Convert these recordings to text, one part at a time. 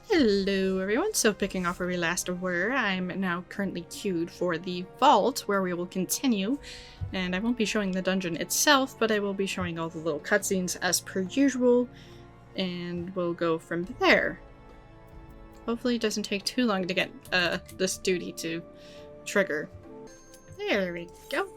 Hello everyone, so picking off where we last were, I'm now currently queued for the vault where we will continue, and I won't be showing the dungeon itself, but I will be showing all the little cutscenes as per usual, and we'll go from there. Hopefully it doesn't take too long to get this duty to trigger. There we go.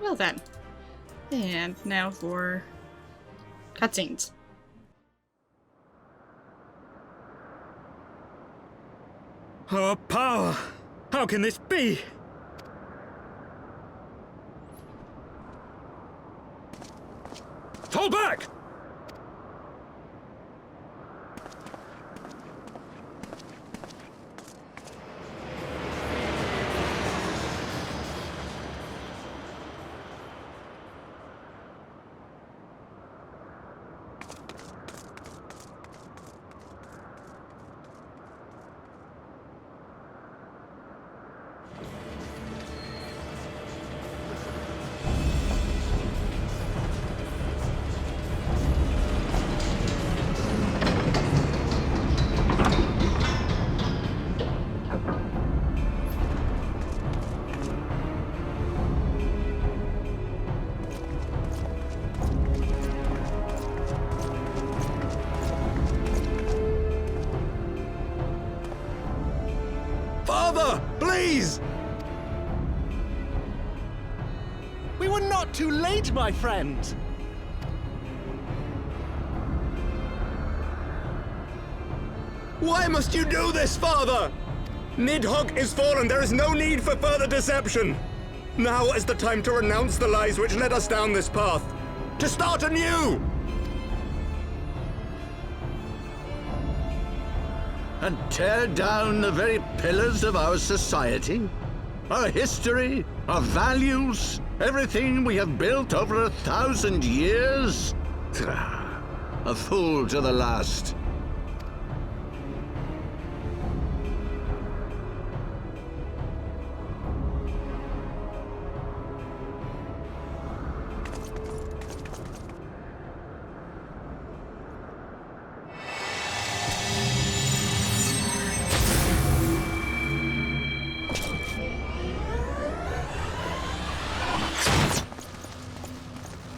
Well then, and now for cutscenes. Our power! How can this be? Fall back! Father, please! We were not too late, my friend! Why must you do this, Father? Nidhogg is fallen. There is no need for further deception. Now is the time to renounce the lies which led us down this path. To start anew! And tear down the very pillars of our society? Our history, our values, everything we have built over 1,000 years? A fool to the last.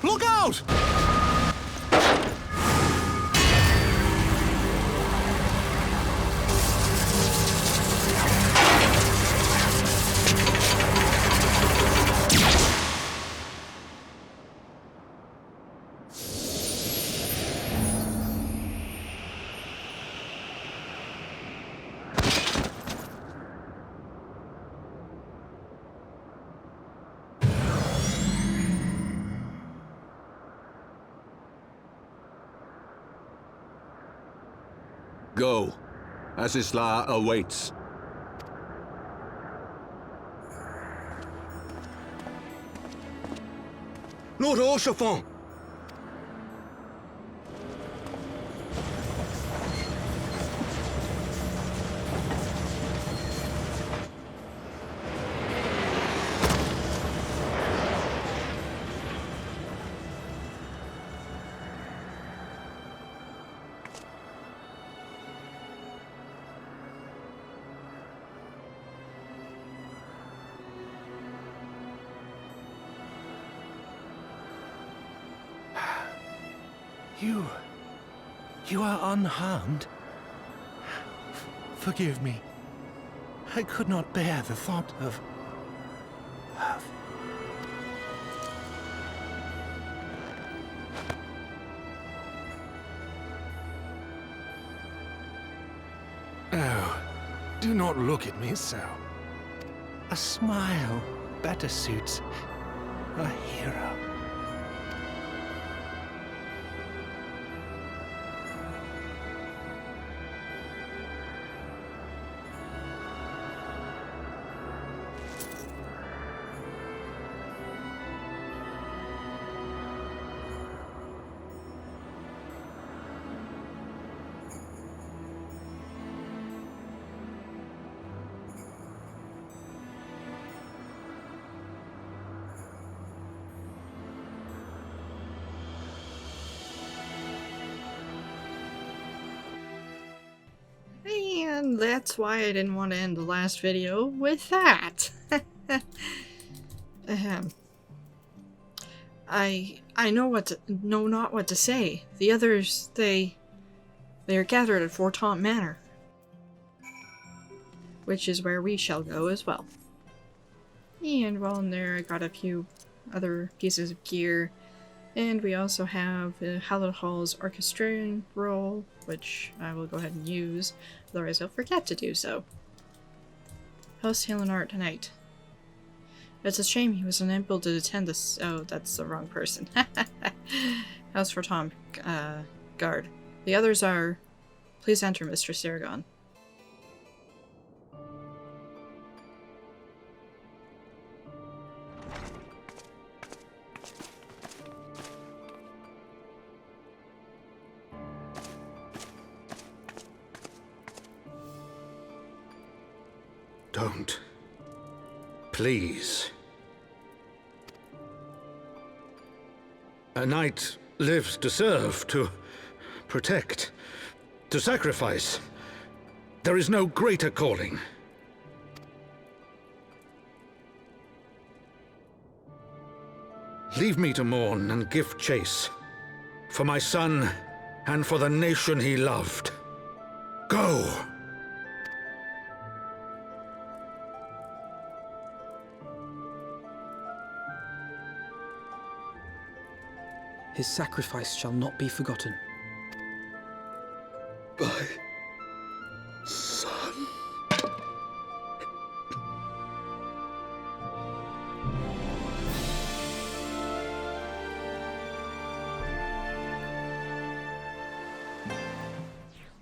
Look out! Go. Azizla awaits. Lord Orchefort! You are unharmed? Forgive me. I could not bear the thought of... Oh, do not look at me so. A smile better suits a hero. And that's why I didn't want to end the last video with that. I know not what to say. The others, they are gathered at Forton Manor, which is where we shall go as well. And while I'm there, I got a few other pieces of gear. And we also have Hallowed Hall's Orchestrion roll, which I will go ahead and use, otherwise I'll forget to do so. House Helenart tonight. It's a shame he was unable to attend this. Oh, that's the wrong person. House for Tom, guard. The others are... Please enter, Mr. Saragon. Don't. Please. A knight lives to serve, to protect, to sacrifice. There is no greater calling. Leave me to mourn and give chase. For my son, and for the nation he loved. Go! His sacrifice shall not be forgotten. My son.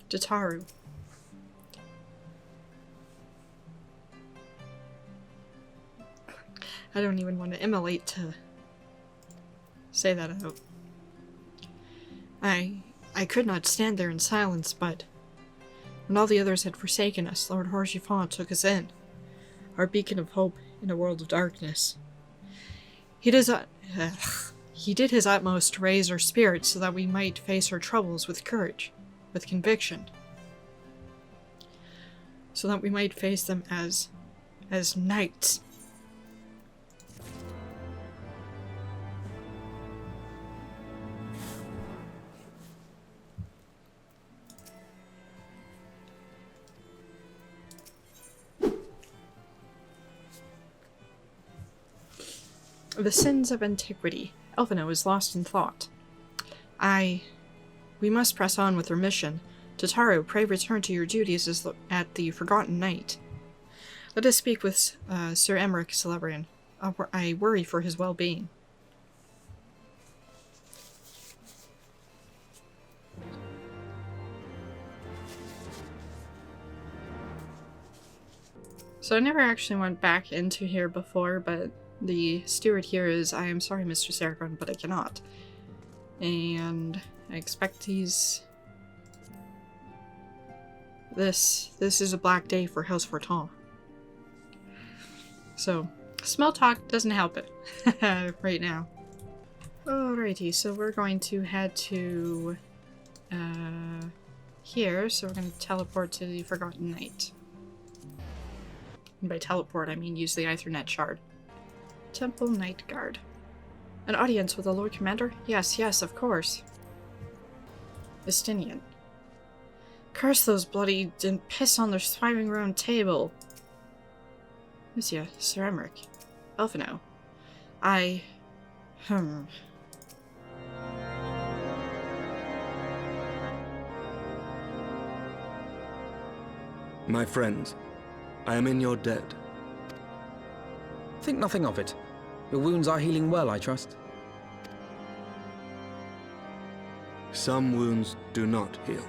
Jataru. I don't even want to immolate to say that out. I could not stand there in silence, but when all the others had forsaken us, Lord Horchifont took us in, our beacon of hope in a world of darkness. He did his utmost to raise our spirits so that we might face our troubles with courage, with conviction, so that we might face them as knights. The Sins of Antiquity. Elvina is lost in thought. We must press on with our mission. Tataru, pray return to your duties at the Forgotten Knight. Let us speak with Ser Aymeric Celebrian. I worry for his well-being. So I never actually went back into here before, but the steward here is, I am sorry, Mr. Saragon, but I cannot. And I expect he's... This is a black day for House Forton. So, small talk doesn't help it right now. Alrighty, so we're going to head to here, so we're going to teleport to the Forgotten Knight. And by teleport, I mean use the Aethernet shard. Temple Knight Guard. An audience with the Lord Commander? Yes, of course. Estinian. Curse those bloody and piss on their thriving round table. Monsieur, Ser Aymeric. Elfino. My friends, I am in your debt. Think nothing of it. Your wounds are healing well, I trust. Some wounds do not heal.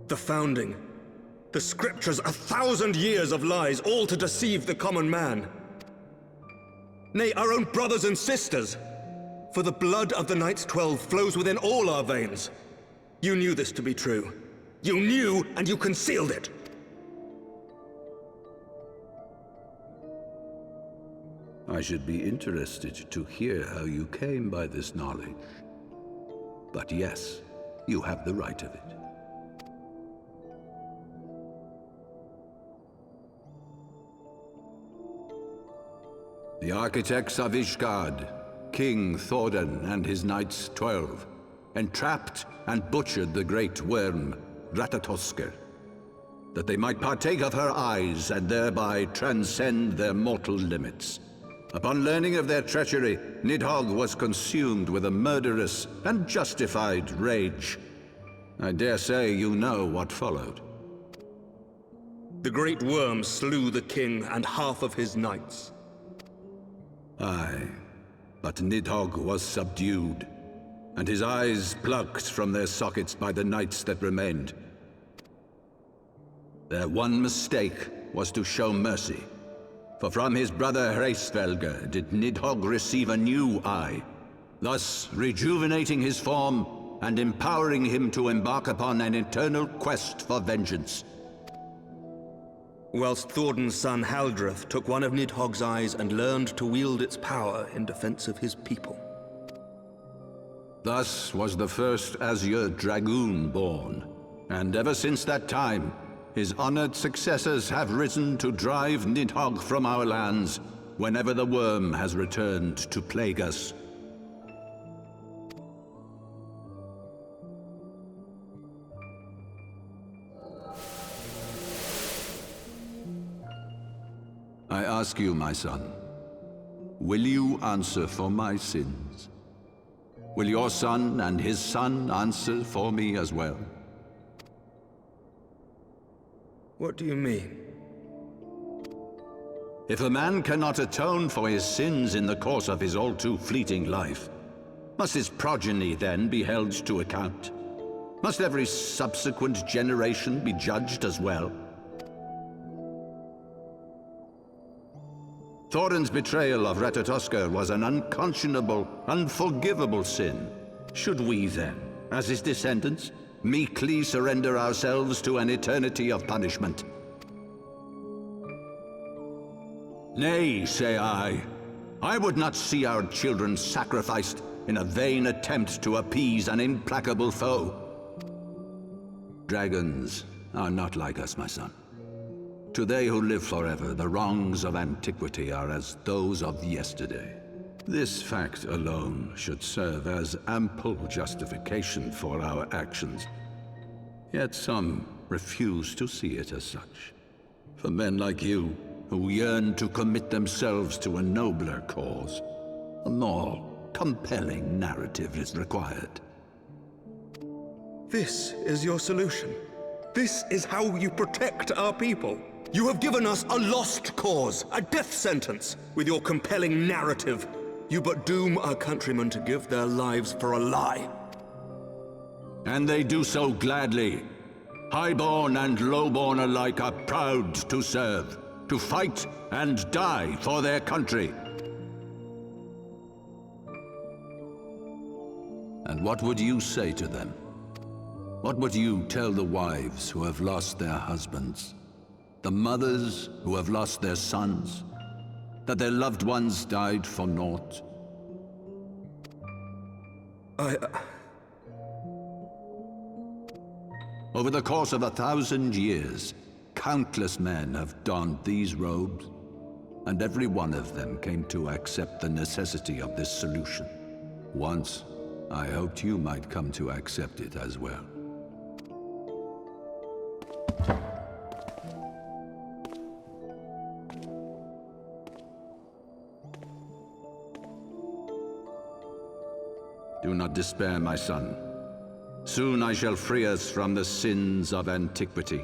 The founding. The scriptures, 1,000 years of lies, all to deceive the common man. Nay, our own brothers and sisters. For the blood of the Knights 12 flows within all our veins. You knew this to be true. You knew, and you concealed it. I should be interested to hear how you came by this knowledge. But yes, you have the right of it. The architects of Ishgard, King Thordan and his Knights 12, entrapped and butchered the great worm, Ratatoskr, that they might partake of her eyes and thereby transcend their mortal limits. Upon learning of their treachery, Nidhogg was consumed with a murderous and justified rage. I dare say you know what followed. The great worm slew the king and half of his knights. Aye, but Nidhogg was subdued, and his eyes plucked from their sockets by the knights that remained. Their one mistake was to show mercy, for from his brother Hreysvelgr did Nidhogg receive a new eye, thus rejuvenating his form and empowering him to embark upon an eternal quest for vengeance. Whilst Thordan's son Haldreth took one of Nidhogg's eyes and learned to wield its power in defense of his people. Thus was the first Azure Dragoon born, and ever since that time, his honored successors have risen to drive Nidhogg from our lands whenever the worm has returned to plague us. I ask you, my son, will you answer for my sins? Will your son and his son answer for me as well? What do you mean? If a man cannot atone for his sins in the course of his all-too-fleeting life, must his progeny then be held to account? Must every subsequent generation be judged as well? Thordan's betrayal of Ratatoskr was an unconscionable, unforgivable sin. Should we then, as his descendants, meekly surrender ourselves to an eternity of punishment? Nay, say I. I would not see our children sacrificed in a vain attempt to appease an implacable foe. Dragons are not like us, my son. To they who live forever, the wrongs of antiquity are as those of yesterday. This fact alone should serve as ample justification for our actions. Yet some refuse to see it as such. For men like you, who yearn to commit themselves to a nobler cause, a more compelling narrative is required. This is your solution. This is how you protect our people. You have given us a lost cause, a death sentence. With your compelling narrative, you but doom our countrymen to give their lives for a lie. And they do so gladly. Highborn and lowborn alike are proud to serve, to fight and die for their country. And what would you say to them? What would you tell the wives who have lost their husbands? The mothers who have lost their sons? That their loved ones died for naught? Over the course of 1,000 years, countless men have donned these robes, and every one of them came to accept the necessity of this solution. Once, I hoped you might come to accept it as well. Do not despair, my son. Soon I shall free us from the sins of antiquity,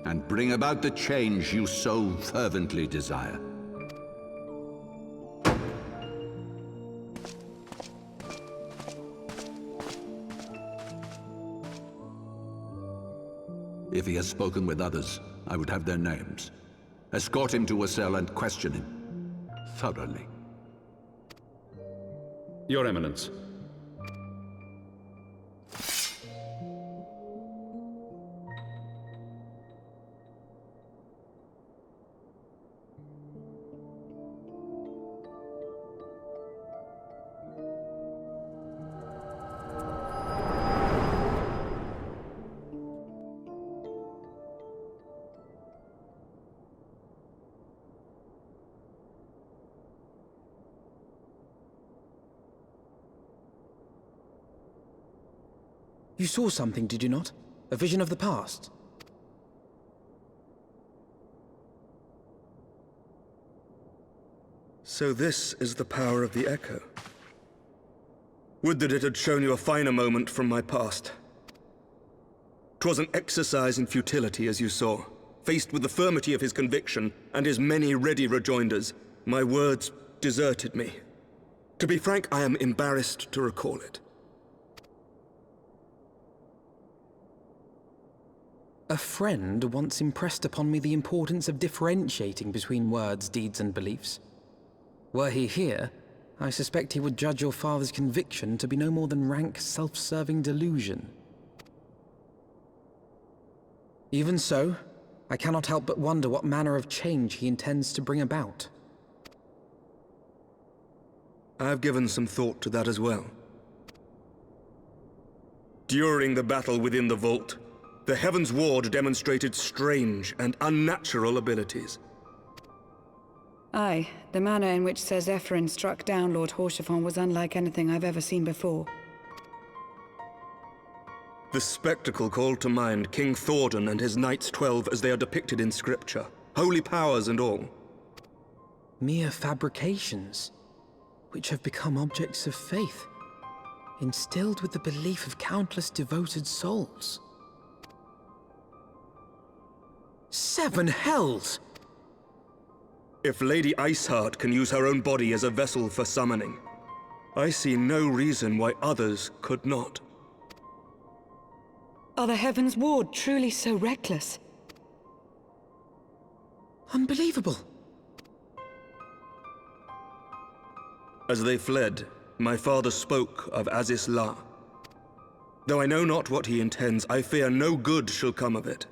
and bring about the change you so fervently desire. If he has spoken with others, I would have their names. Escort him to a cell and question him thoroughly. Your Eminence. You saw something, did you not? A vision of the past? So this is the power of the Echo. Would that it had shown you a finer moment from my past. 'Twas an exercise in futility, as you saw. Faced with the firmity of his conviction and his many ready rejoinders, my words deserted me. To be frank, I am embarrassed to recall it. A friend once impressed upon me the importance of differentiating between words, deeds, and beliefs. Were he here, I suspect he would judge your father's conviction to be no more than rank, self-serving delusion. Even so, I cannot help but wonder what manner of change he intends to bring about. I've given some thought to that as well. During the battle within the vault, the Heavensward demonstrated strange and unnatural abilities. Aye, the manner in which Ser Zephyrin struck down Lord Haurchefant was unlike anything I've ever seen before. The spectacle called to mind King Thordan and his Knights 12 as they are depicted in scripture, holy powers and all. Mere fabrications, which have become objects of faith, instilled with the belief of countless devoted souls. 7 hells! If Lady Iceheart can use her own body as a vessel for summoning, I see no reason why others could not. Are the Heavensward truly so reckless? Unbelievable! As they fled, my father spoke of Aziz La. Though I know not what he intends, I fear no good shall come of it.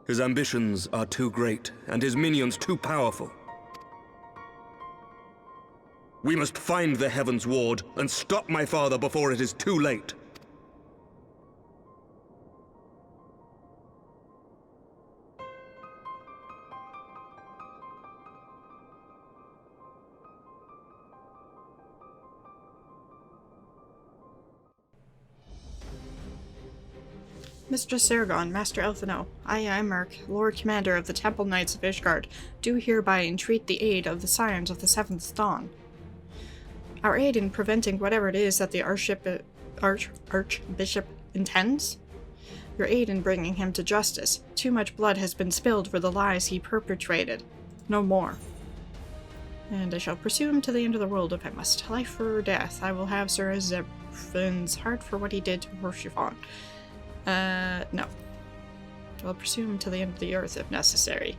His ambitions are too great, and his minions too powerful. We must find the Heavensward and stop my father before it is too late. Mistress Sargon, Master Elthano, I, Aymeric, Lord Commander of the Temple Knights of Ishgard, do hereby entreat the aid of the Scions of the Seventh Dawn. Our aid in preventing whatever it is that the Archbishop intends? Your aid in bringing him to justice. Too much blood has been spilled for the lies he perpetrated. No more. And I shall pursue him to the end of the world if I must. Life or death. I will have Ser Aymeric heart for what he did to Haurchefant. No. I'll pursue him to the end of the earth if necessary.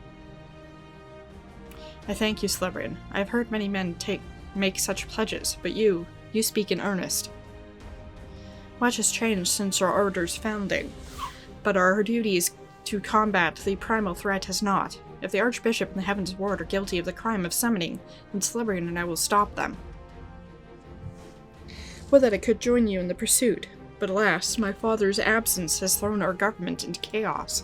I thank you, Celebrian. I have heard many men make such pledges, but you speak in earnest. Much has changed since our order's founding, but our duties to combat the primal threat has not. If the Archbishop and the Heavensward are guilty of the crime of summoning, then Celebrian and I will stop them. Would that I could join you in the pursuit, but alas, my father's absence has thrown our government into chaos.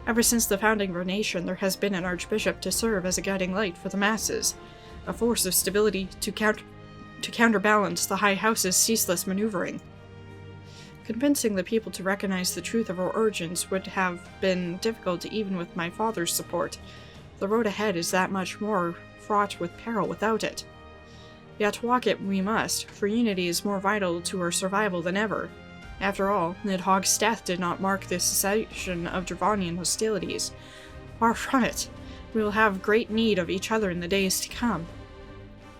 Ever since the founding of our nation, there has been an Archbishop to serve as a guiding light for the masses, a force of stability to counterbalance the High House's ceaseless maneuvering. Convincing the people to recognize the truth of our origins would have been difficult even with my father's support. The road ahead is that much more fraught with peril without it. Yet walk it we must, for unity is more vital to our survival than ever. After all, Nidhogg's death did not mark the cessation of Dravonian hostilities. Far from it. We will have great need of each other in the days to come.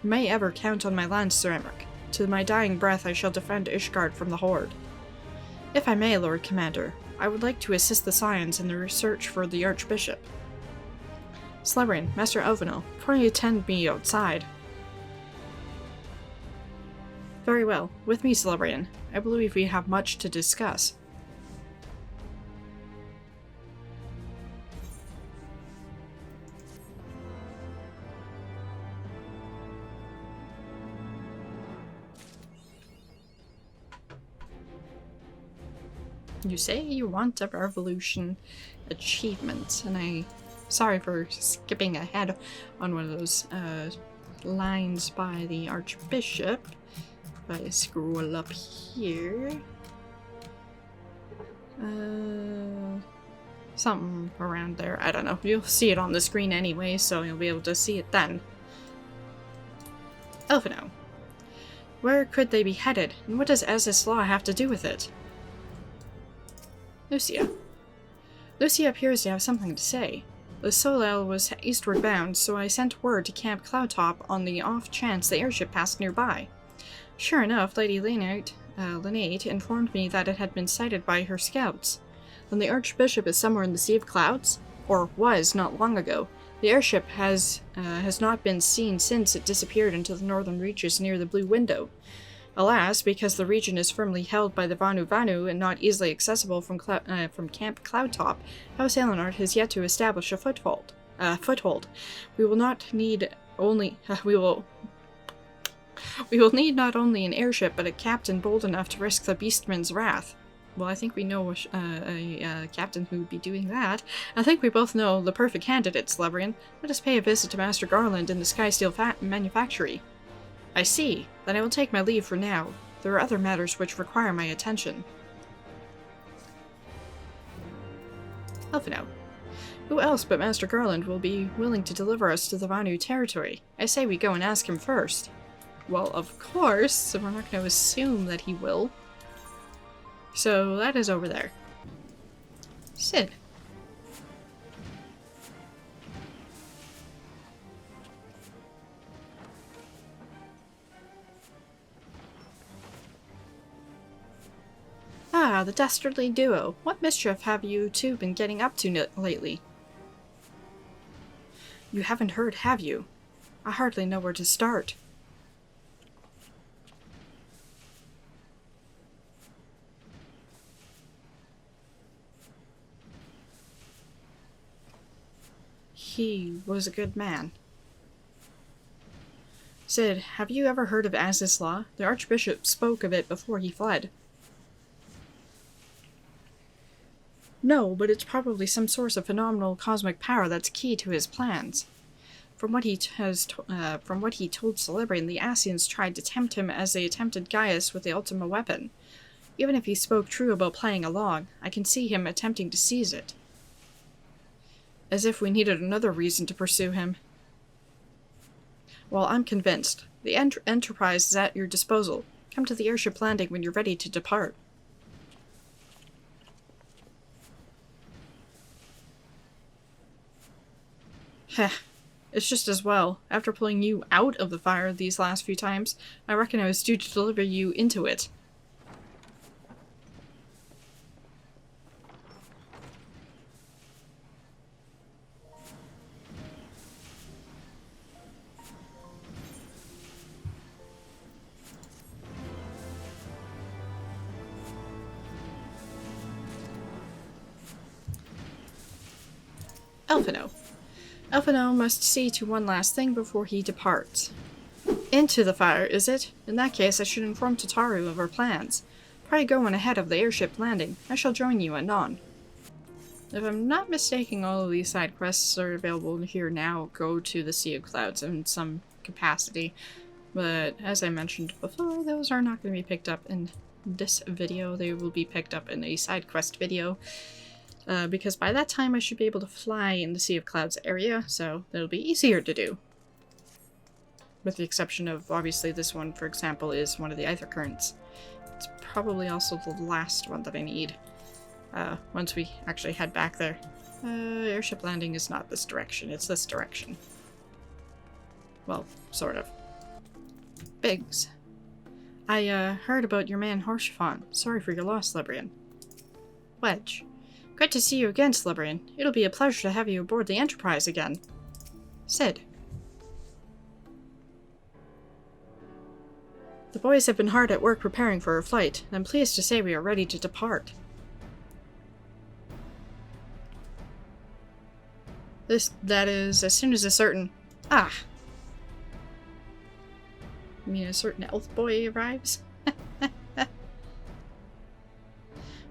You may ever count on my lance, Ser Aymeric. To my dying breath I shall defend Ishgard from the Horde. If I may, Lord Commander, I would like to assist the Scions in the research for the Archbishop. Celebrian, Master Elvenel, before you attend me outside. Very well. With me, Celebrian. I believe we have much to discuss. You say you want a revolution achievement, and sorry for skipping ahead on one of those lines by the Archbishop. If I scroll up here, something around there, I don't know. You'll see it on the screen anyway, so you'll be able to see it then. Elfino. Where could they be headed, and what does Aziz's law have to do with it? Lucia. Lucia appears to have something to say. The Soleil was eastward bound, so I sent word to Camp Cloudtop on the off chance the airship passed nearby. Sure enough, Lady Lynate informed me that it had been sighted by her scouts. When the Archbishop is somewhere in the Sea of Clouds, or was not long ago, the airship has not been seen since it disappeared into the northern reaches near the Blue Window. Alas, because the region is firmly held by the Vanu Vanu and not easily accessible from Camp Cloudtop, House Aelinard has yet to establish a foothold. We will need not only an airship, but a captain bold enough to risk the Beastman's wrath. Well, I think we know a captain who would be doing that. I think we both know the perfect candidate, Celebrian. Let us pay a visit to Master Garland in the Skysteel Manufactory. I see. Then I will take my leave for now. There are other matters which require my attention. Elfino. Who else but Master Garland will be willing to deliver us to the Vanu territory? I say we go and ask him first. Well, of course, so we're not going to assume that he will. So that is over there. Cid. Ah, the dastardly duo. What mischief have you two been getting up to lately? You haven't heard, have you? I hardly know where to start. He was a good man. Cid, have you ever heard of Aziz's Law? The Archbishop spoke of it before he fled. No, but it's probably some source of phenomenal cosmic power that's key to his plans. From what he told Celebrian, the Ascians tried to tempt him as they attempted Gaius with the Ultima weapon. Even if he spoke true about playing along, I can see him attempting to seize it. As if we needed another reason to pursue him. Well, I'm convinced. The Enterprise is at your disposal. Come to the airship landing when you're ready to depart. Heh. It's just as well. After pulling you out of the fire these last few times, I reckon I was due to deliver you into it. Elfino. Elfino must see to one last thing before he departs. Into the fire, is it? In that case, I should inform Tataru of our plans. Pray go on ahead of the airship landing. I shall join you anon. If I'm not mistaken, all of these side quests are available here now. Go to the Sea of Clouds in some capacity. But as I mentioned before, those are not going to be picked up in this video. They will be picked up in a side quest video. Because by that time I should be able to fly in the Sea of Clouds area, so it'll be easier to do. With the exception of, obviously, this one, for example, is one of the Aether Currents. It's probably also the last one that I need. Once we actually head back there. Airship landing is not this direction, it's this direction. Well, sort of. Biggs. I heard about your man Horsefon. Sorry for your loss, Librian. Wedge. Great to see you again, Librian. It'll be a pleasure to have you aboard the Enterprise again. Sid. The boys have been hard at work preparing for our flight, and I'm pleased to say we are ready to depart. That is, as soon as a certain... Ah! You mean a certain elf boy arrives?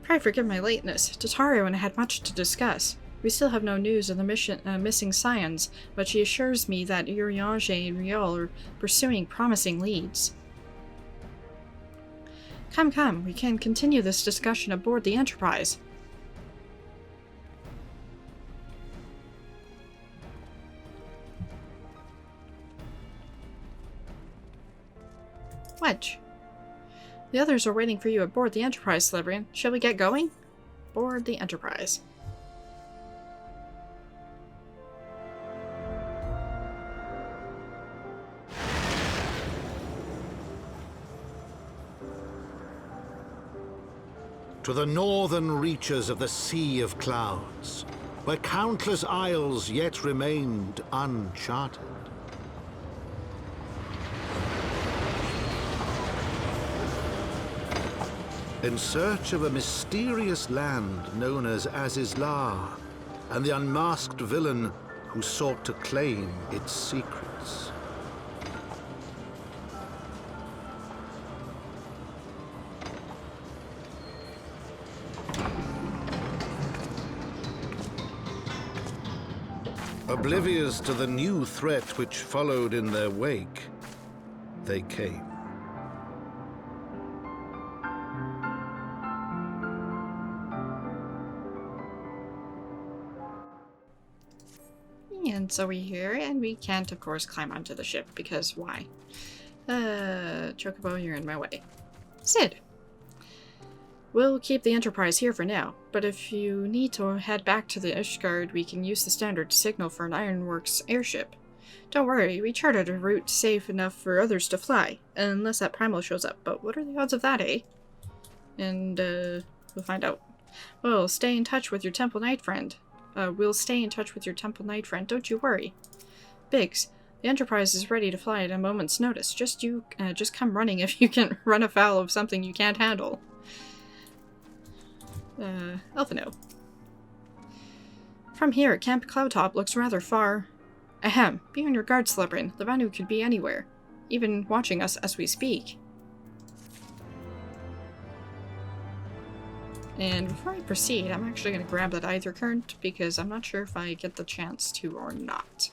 Pray forgive my lateness. Tataru and I had much to discuss. We still have no news of the missing scions, but she assures me that Urianger and Riol are pursuing promising leads. Come, we can continue this discussion aboard the Enterprise. Wedge. The others are waiting for you aboard the Enterprise, Librian. Shall we get going? Board the Enterprise. To the northern reaches of the Sea of Clouds, where countless isles yet remained uncharted. In search of a mysterious land known as Azizlar, and the unmasked villain who sought to claim its secrets. Oblivious to the new threat which followed in their wake, they came. And so we're here, and we can't, of course, climb onto the ship, because why? Chocobo, you're in my way. Sid! We'll keep the Enterprise here for now, but if you need to head back to the Ishgard, we can use the standard signal for an Ironworks airship. Don't worry, we charted a route safe enough for others to fly, unless that Primal shows up, but what are the odds of that, eh? And, we'll find out. Well, stay in touch with your Temple Knight friend. We'll stay in touch with your Temple Knight friend, don't you worry. Biggs, the Enterprise is ready to fly at a moment's notice. Just come running if you can run afoul of something you can't handle. Elfino. From here, Camp Cloudtop looks rather far. Ahem, be on your guard, Slebrin. The Vanu could be anywhere, even watching us as we speak. And before I proceed, I'm actually going to grab that Aether Current, because I'm not sure if I get the chance to or not.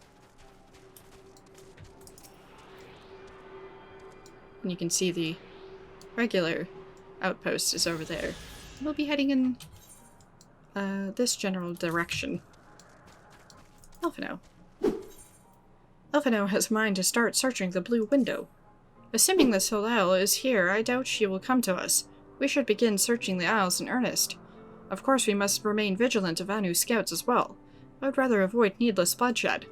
And you can see the regular outpost is over there. We'll be heading in this general direction. Elfino. Elfino has a mind to start searching the blue window. Assuming the Soleil is here, I doubt she will come to us. We should begin searching the Isles in earnest. Of course, we must remain vigilant of Vanu scouts as well. I would rather avoid needless bloodshed.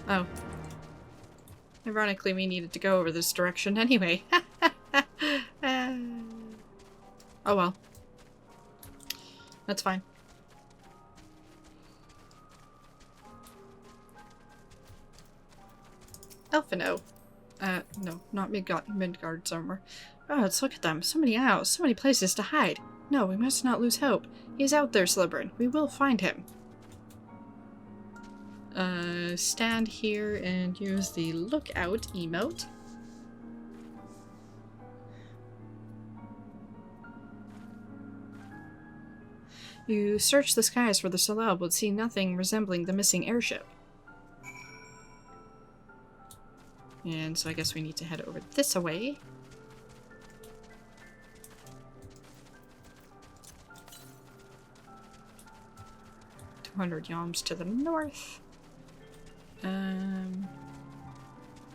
Oh. Ironically, we needed to go over this direction anyway. Oh well. That's fine. Elfino. No, not Midgard's armor. Oh, let's look at them. So many owls, so many places to hide. No, we must not lose hope. He's out there, Slibrin. We will find him. stand here and use the lookout emote. You search the skies for the Soleil, but see nothing resembling the missing airship. And so I guess we need to head over this way. $200 yalms to the north.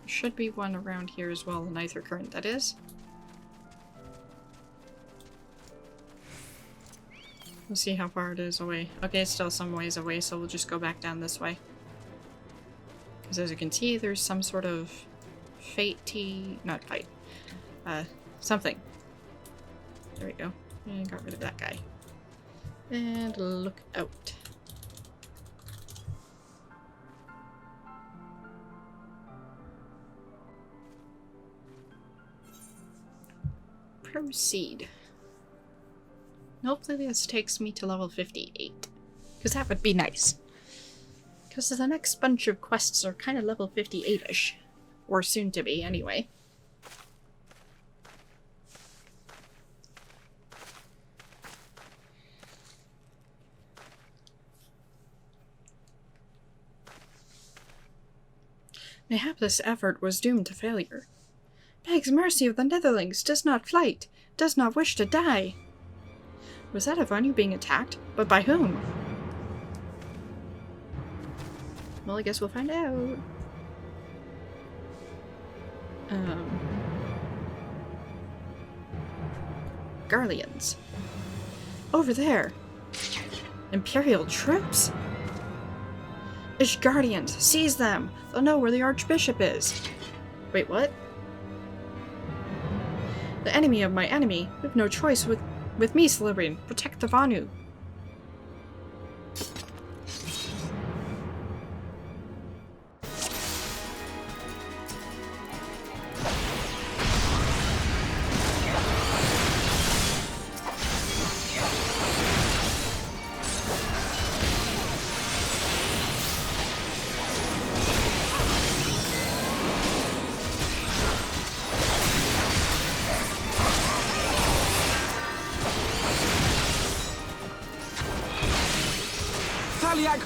Should be one around here as well, an Aether Current, that is. We'll see how far it is away. Okay, it's still some ways away, so we'll just go back down this way. Because as you can see, there's some sort of not fight. Something. There we go. And got rid of that guy. And look out. Proceed. Hopefully this takes me to level 58. Because that would be nice. Because the next bunch of quests are kind of level 58-ish. Or soon to be, anyway. Mayhap this effort was doomed to failure. Begs mercy of the Netherlings, does not flight, does not wish to die. Was that a Vanu being attacked? But by whom? Well, I guess we'll find out. Garleans. Over there. Imperial troops? Ishgardians, seize them! They'll know where the Archbishop is. Wait, what? The enemy of my enemy. We have no choice with me, Celebrian. Protect the Vanu.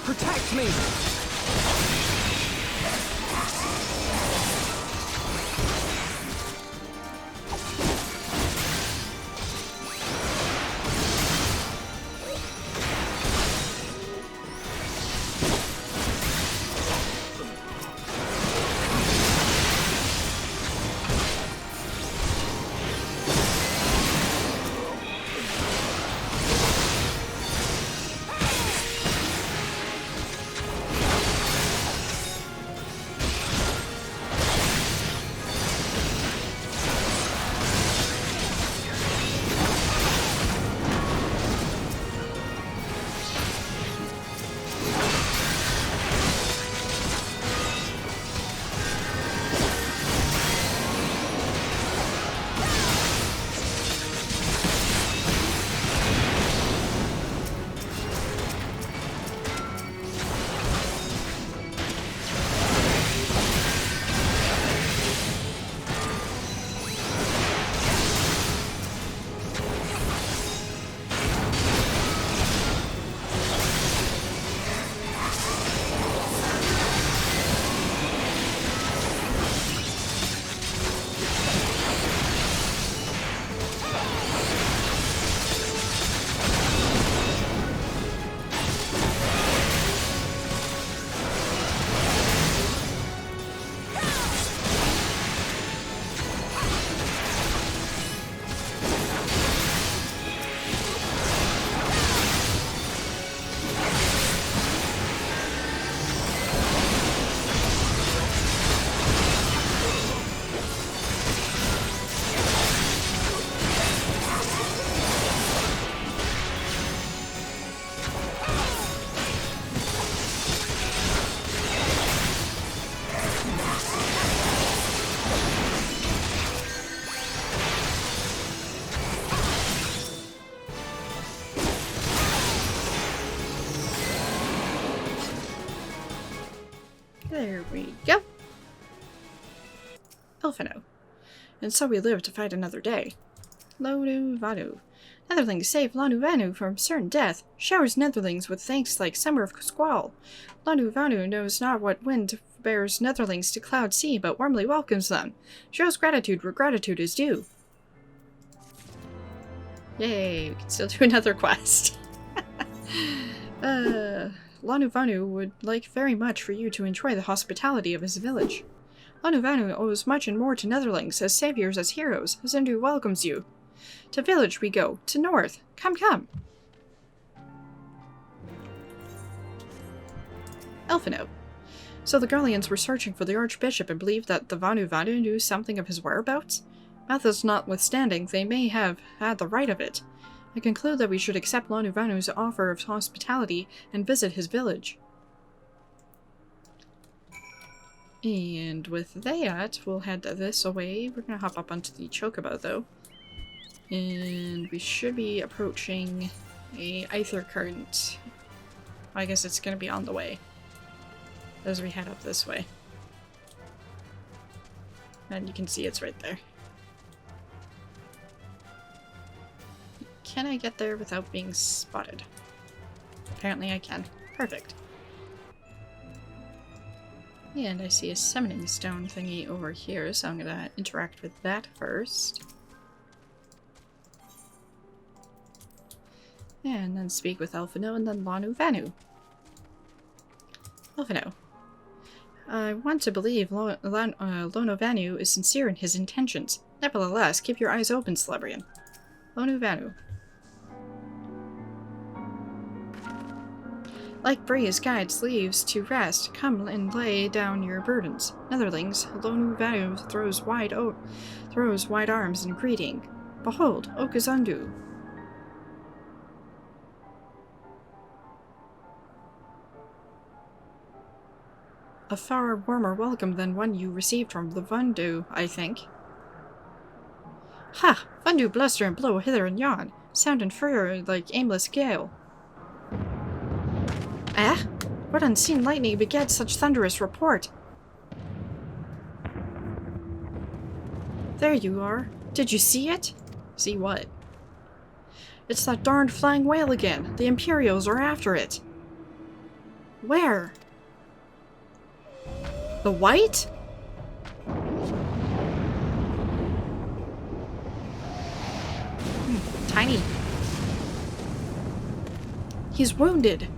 Protect me! There we go. Elfino. And so we live to fight another day. Lonu Vanu. Netherlings save Lonu Vanu from certain death. Showers Netherlings with thanks like summer of squall. Lonu Vanu knows not what wind bears Netherlings to cloud sea, but warmly welcomes them. Shows gratitude where gratitude is due. Yay, we can still do another quest. Lanu Vanu would like very much for you to enjoy the hospitality of his village. Lanu Vanu owes much and more to Netherlings, as saviors, as heroes. Zindu welcomes you. To village we go, to north. Come, come. Elfino. So the Garleans were searching for the Archbishop and believed that the Vanu Vanu knew something of his whereabouts? Methods notwithstanding, they may have had the right of it. I conclude that we should accept Lanu Vanu's offer of hospitality and visit his village. And with that, we'll head this away. We're gonna hop up onto the Chocobo, though. And we should be approaching a Aether Current. I guess it's gonna be on the way as we head up this way. And you can see it's right there. Can I get there without being spotted? Apparently I can. Perfect. And I see a summoning stone thingy over here, so I'm gonna interact with that first. And then speak with Elfino and then Lanu Vanu. Elfino. I want to believe Lono Vanu is sincere in his intentions. Nevertheless, keep your eyes open, Celebrian. Lonu Vanu. Like breeze guides leaves to rest, come and lay down your burdens. Netherlings, Lonu Vanu throws wide arms in greeting. Behold, Okazundu. A far warmer welcome than one you received from the Vundu, I think. Ha! Vundu bluster and blow hither and yon, sound and furor like aimless gale. Eh? What unseen lightning begets such thunderous report? There you are. Did you see it? See what? It's that darned flying whale again. The Imperials are after it. Where? The white? Tiny. He's wounded.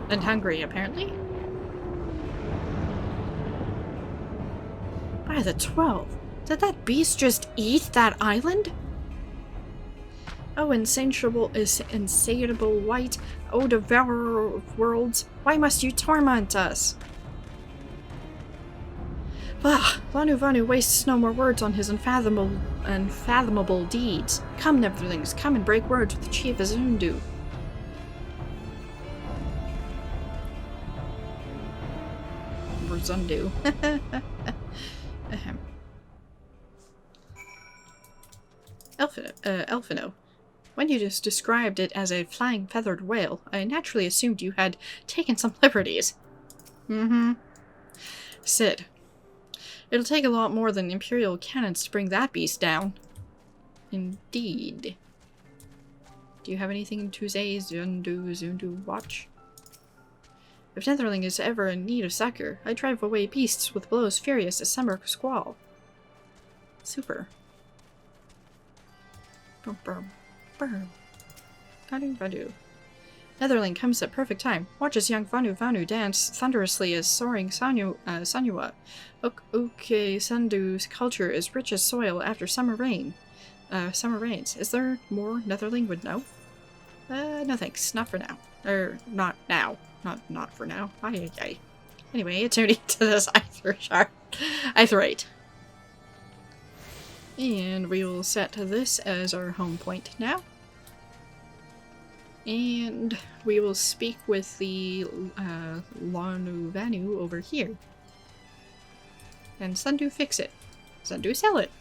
And hungry, apparently. By the 12. Did that beast just eat that island? Oh, insatiable white, oh, devourer of worlds, why must you torment us? Ah, Lanu Vanu wastes no more words on his unfathomable deeds. Come, Netherlings, come and break words with the chief Azundu. Zundu. Elfino. When you just described it as a flying feathered whale, I naturally assumed you had taken some liberties. Sid. It'll take a lot more than Imperial cannons to bring that beast down. Indeed. Do you have anything to say, Zundu watch? If Netherling is ever in need of succor, I drive away beasts with blows furious as summer squall. Super. Burm. Vanu. Netherling comes at perfect time. Watch as young Vanu dance thunderously as soaring Sanyua. Okay, Sandu's culture is rich as soil after summer rains. Is there more Netherling would know? No thanks. Not for now. Not now. Not for now. Ay. Anyway, it's only to this Aetherite. And we will set this as our home point now. And we will speak with the Lanu Vanu over here. And Sundu fix it. Sundu sell it.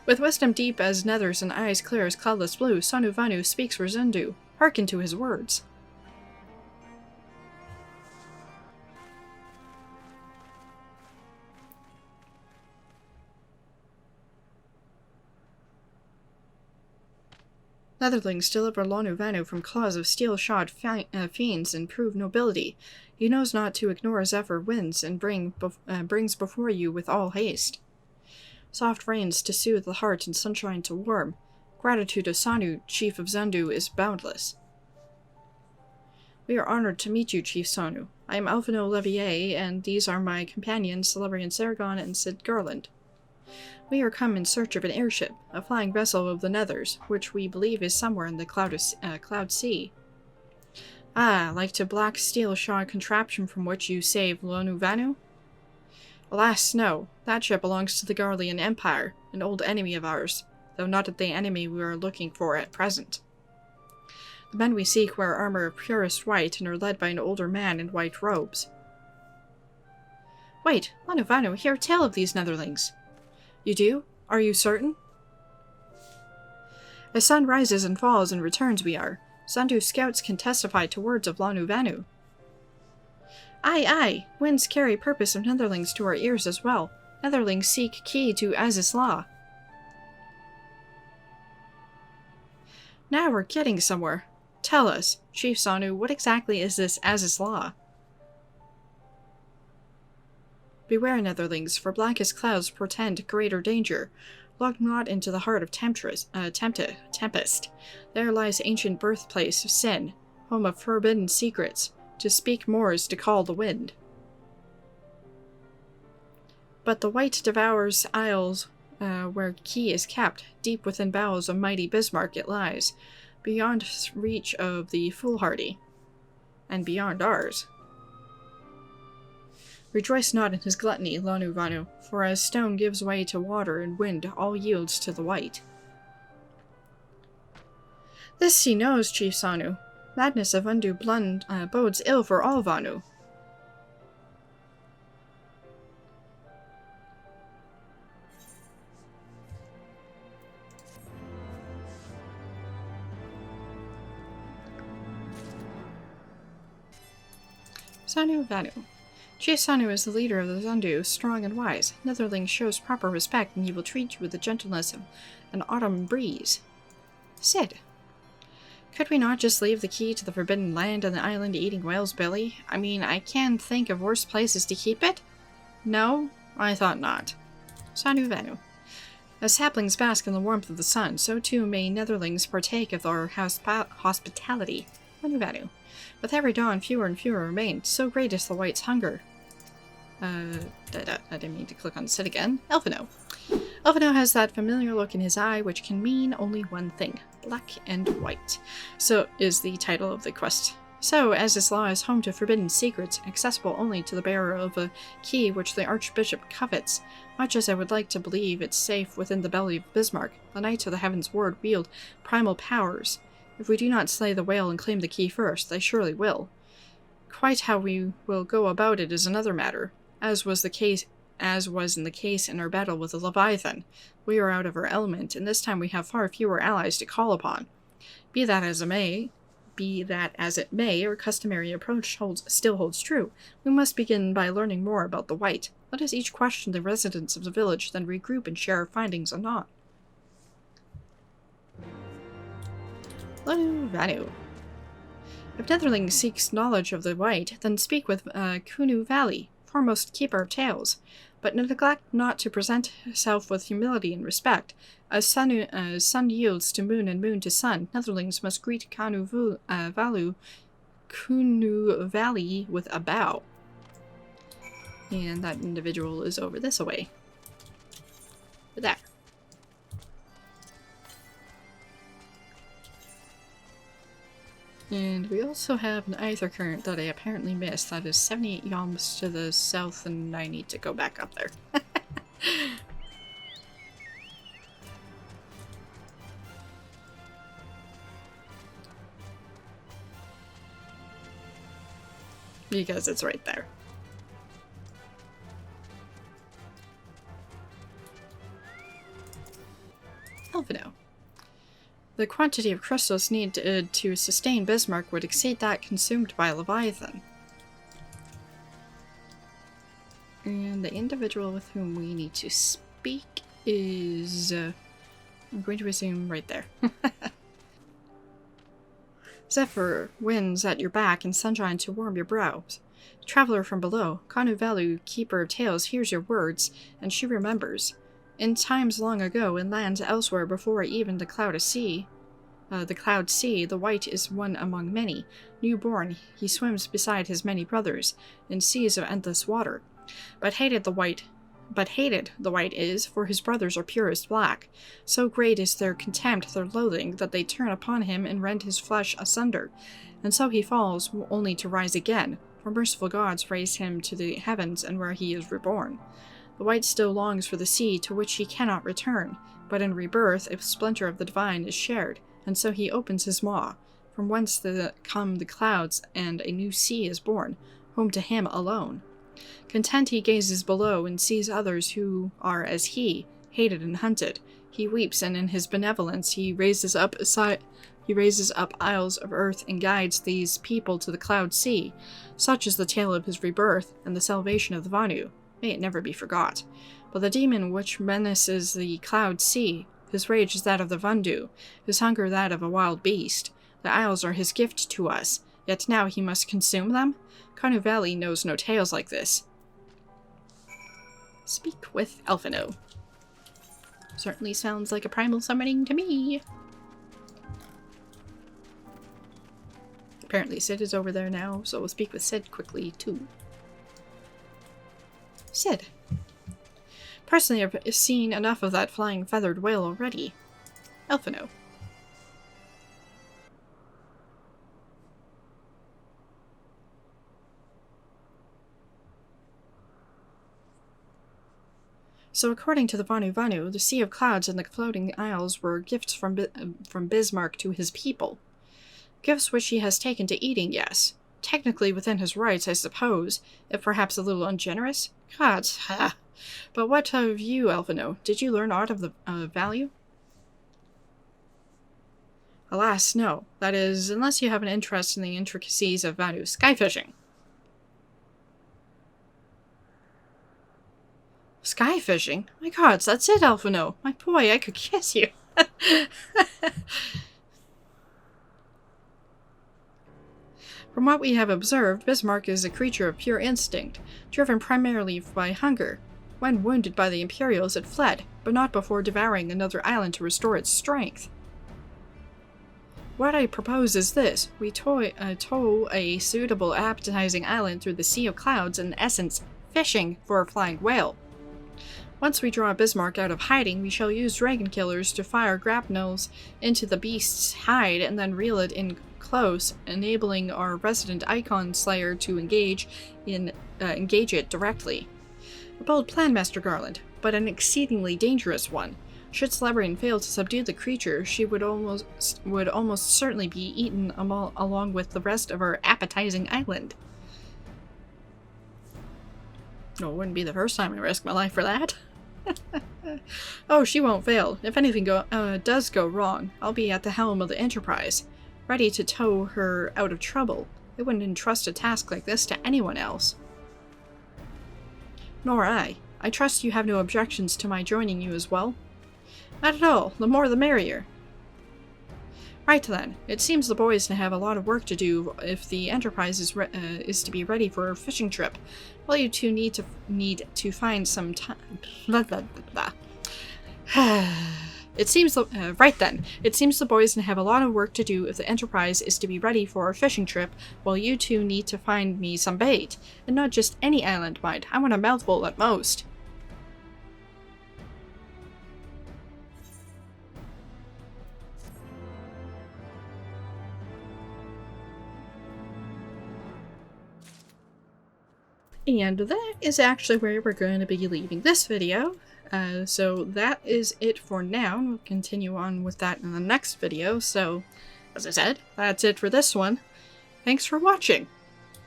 With wisdom deep as nethers and eyes clear as cloudless blue, Sonu Vanu speaks for Zundu. Hearken to his words. Netherlings deliver Lonu Vanu from claws of steel-shod fiends and prove nobility. He knows not to ignore Zephyr winds and brings before you with all haste. Soft rains to soothe the heart and sunshine to warm. Gratitude of Sanu, chief of Zundu, is boundless. We are honored to meet you, Chief Sonu. I am Alphino Levier, and these are my companions, Celebrian Sargon and Sid Garland. We are come in search of an airship, a flying vessel of the Nethers, which we believe is somewhere in the Cloud Sea. Ah, like to black steel-shod contraption from which you saved Lonu Vanu? Alas, no. That ship belongs to the Garlean Empire, an old enemy of ours, though not the enemy we are looking for at present. The men we seek wear armor of purest white and are led by an older man in white robes. Wait, Lonu Vanu, hear tell of these Netherlings. You do? Are you certain? As sun rises and falls and returns we are. Zundu scouts can testify to words of Lonu Vanu. Aye, aye, winds carry purpose of Netherlings to our ears as well. Netherlings seek key to Aziz's law. Now we're getting somewhere. Tell us, Chief Sonu, what exactly is this Aziz's law? Beware, Netherlings, for blackest clouds portend greater danger. Look not into the heart of tempest. There lies ancient birthplace of sin, home of forbidden secrets. To speak more is to call the wind. But the white devours isles where key is kept. Deep within bowels of mighty Bismarck it lies, beyond reach of the foolhardy, and beyond ours. Rejoice not in his gluttony, Lonu Vanu, for as stone gives way to water and wind, all yields to the white. This he knows, Chief Sonu. Madness of undue blood bodes ill for all Vanu. Sonu Vanu. Chief Sonu is the leader of the Zundu, strong and wise. Netherling shows proper respect, and he will treat you with the gentleness of an autumn breeze. Sid. Could we not just leave the key to the Forbidden Land on the island eating whale's belly? I mean, I can think of worse places to keep it. No? I thought not. Sonu Vanu. As saplings bask in the warmth of the sun, so too may Netherlings partake of our hospitality. Sonu Vanu. With every dawn, fewer and fewer remain. So great is the white's hunger. I didn't mean to click on Sid again. Elfino. Elfino has that familiar look in his eye, which can mean only one thing. Black and white. So is the title of the quest. So, as this law is home to forbidden secrets, accessible only to the bearer of a key which the Archbishop covets, much as I would like to believe it's safe within the belly of Bismarck, the Knights of the Heavensward wield primal powers. If we do not slay the whale and claim the key first, they surely will. Quite how we will go about it is another matter, as was in the case in our battle with the Leviathan. We are out of our element, and this time we have far fewer allies to call upon. Be that as it may, our customary approach still holds true. We must begin by learning more about the white. Let us each question the residents of the village, then regroup and share our findings anon. Lonu Vanu. If Netherling seeks knowledge of the white, then speak with Kunu Valley, foremost keeper of tales, but neglect not to present herself with humility and respect. As sun yields to moon and moon to sun, Netherlings must greet Kunu Valley with a bow. And that individual is over this away. There. And we also have an Aether Current that I apparently missed. That is 78 yalms to the south, and I need to go back up there. Because it's right there. The quantity of crystals needed to sustain Bismarck would exceed that consumed by Leviathan. And the individual with whom we need to speak is... I'm going to assume right there. Zephyr, winds at your back and sunshine to warm your brows. Traveler from below, Kanuvalu, keeper of tales, hears your words, and she remembers. In times long ago, in lands elsewhere before even the cloud sea, the white is one among many. Newborn, he swims beside his many brothers, in seas of endless water. But hated the white is, for his brothers are purest black. So great is their contempt, their loathing, that they turn upon him and rend his flesh asunder. And so he falls, only to rise again, for merciful gods raise him to the heavens and where he is reborn. The white still longs for the sea to which he cannot return, but in rebirth a splinter of the divine is shared, and so he opens his maw, from whence come the clouds, and a new sea is born, home to him alone. Content he gazes below and sees others who are as he, hated and hunted. He weeps, and in his benevolence he raises up isles of earth and guides these people to the cloud sea. Such is the tale of his rebirth and the salvation of the Vanu. May it never be forgot. But the demon which menaces the cloud sea, his rage is that of the Vandu, his hunger that of a wild beast. The isles are his gift to us, yet now he must consume them? Kanu Valley knows no tales like this. Speak with Elfino. Certainly sounds like a primal summoning to me. Apparently Sid is over there now, so we'll speak with Sid quickly too. Sid. Personally, I've seen enough of that flying feathered whale already. Elfino. So according to the Vanu, the Sea of Clouds and the floating isles were gifts from Bismarck to his people. Gifts which he has taken to eating, yes. Technically within his rights, I suppose, if perhaps a little ungenerous. Gods, ha! But what of you, Elfino? Did you learn aught of the value? Alas, no. That is, unless you have an interest in the intricacies of Vanu skyfishing. Skyfishing? My gods, that's it, Elfino. My boy, I could kiss you. From what we have observed, Bismarck is a creature of pure instinct, driven primarily by hunger. When wounded by the Imperials, it fled, but not before devouring another island to restore its strength. What I propose is this. We tow a suitable, appetizing island through the Sea of Clouds, in essence, fishing for a flying whale. Once we draw Bismarck out of hiding, we shall use dragon killers to fire grapnels into the beast's hide and then reel it in close, enabling our resident Icon Slayer to engage it directly. A bold plan, Master Garland, but an exceedingly dangerous one. Should Celebrian fail to subdue the creature, she would almost certainly be eaten along with the rest of our appetizing island. No, it wouldn't be the first time I risk my life for that. Oh, she won't fail. If anything does go wrong, I'll be at the helm of the Enterprise, ready to tow her out of trouble. I wouldn't entrust a task like this to anyone else. Nor I. I trust you have no objections to my joining you as well? Not at all. The more the merrier. Right then. It seems the boys have a lot of work to do if the Enterprise is to be ready for a fishing trip. Well, you two need to find some time. It seems right then. It seems the boys have a lot of work to do if the Enterprise is to be ready for a fishing trip, while you two need to find me some bait. And not just any island, mind. I want a mouthful at most. And that is actually where we're going to be leaving this video. So that is it for now. We'll continue on with that in the next video. So, as I said, that's it for this one. Thanks for watching.